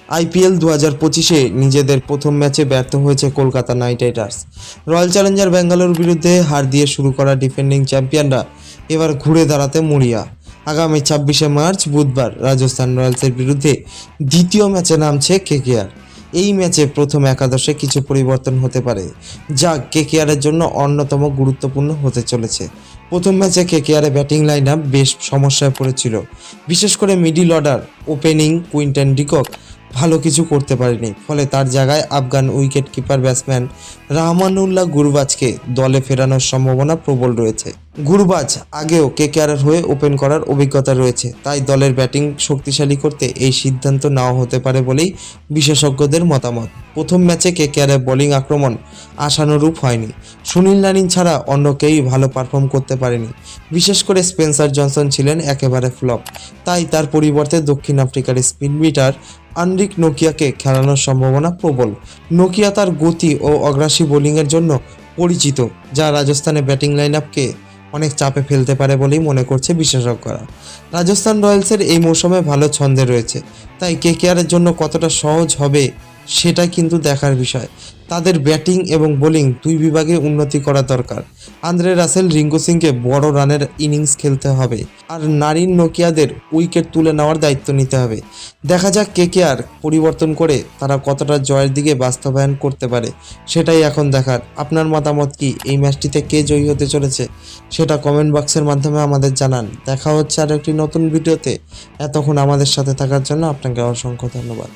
IPL 2025-এ নিজেদের প্রথম ম্যাচে ব্যর্থ হয়েছে Kolkata night Riders. Royal Challenger Bangalore বিরুদ্ধে হার দিয়ে শুরু করা ডিফেন্ডিং চ্যাম্পিয়নরা এবার ঘুরে দাঁড়াতে মরিয়া। আগামী 26শে মার্চ বুধবার রাজস্থান রয়্যালসের বিরুদ্ধে দ্বিতীয় ম্যাচে নামছে কেকেআর। এই ম্যাচে প্রথম একাদশে কিছু পরিবর্তন হতে পারে, যা কেকেআরের জন্য অন্যতম গুরুত্বপূর্ণ হতে চলেছে। প্রথম ম্যাচে কেকেআরের ব্যাটিং লাইন আপ বেশ সমস্যায় পড়েছিল, বিশেষ করে middle order opening Quinton de Kock ভালো কিছু করতে পারেনি। ফলে তার জায়গায় Afghan wicket keeper batsman Rahmanullah গুরবাজকে দলে ফেরানোর সম্ভাবনা প্রবল রয়েছে। গুরবাজ আগেও কেকেআরের হয়ে ওপেন করার অভিজ্ঞতা রয়েছে, তাই দলের ব্যাটিং শক্তিশালী করতে এই সিদ্ধান্ত নেওয়া হতে পারে বলেই বিশেষজ্ঞদের মতামত। প্রথম ম্যাচে কেকেআরের বোলিং আক্রমণ আশানুরূপ হয়নি। সুনীল নারিন ছাড়া অন্য কেউই ভালো পারফর্ম করতে পারেনি, বিশেষ করে স্পেন্সার জনসন ছিলেন একেবারে ফ্লপ। তাই তার পরিবর্তে দক্ষিণ আফ্রিকার স্পিন বিটার আনরিক নোকিয়াকে খেলানোর সম্ভাবনা প্রবল। নোকিয়া তার গতি ও অগ্রাসী বোলিংয়ের জন্য পরিচিত, যা রাজস্থানের ব্যাটিং লাইন আপকে অনেক চাপে ফেলতে পারে বলেই মনে করছে বিশেষজ্ঞরা। রাজস্থান রয়্যালসের এই মৌসুমে ভালো ছন্দে রয়েছে, তাই কেকেআরের জন্য কতটা সহজ হবে সেটা কিন্তু দেখার বিষয়। তাদের ব্যাটিং এবং বোলিং দুই বিভাগে উন্নতি করা দরকার। আন্দ্রে রাসেল, রিঙ্কু সিংকে বড় রানের ইনিংস খেলতে হবে, আর নারিন নোকিয়াদের উইকেট তুলে নেওয়ার দায়িত্ব নিতে হবে। দেখা যাক কেকেআর পরিবর্তন করে তারা কতটা জয়ের দিকে বাস্তবায়ন করতে পারে, সেটাই এখন দেখার। আপনার মতামত কি? এই ম্যাচটিতে কে জয়ী হতে চলেছে সেটা কমেন্ট বক্সের মাধ্যমে আমাদের জানান। দেখা হচ্ছে আর একটি নতুন ভিডিওতে। এতক্ষণ আমাদের সাথে থাকার জন্য আপনাকে অসংখ্য ধন্যবাদ।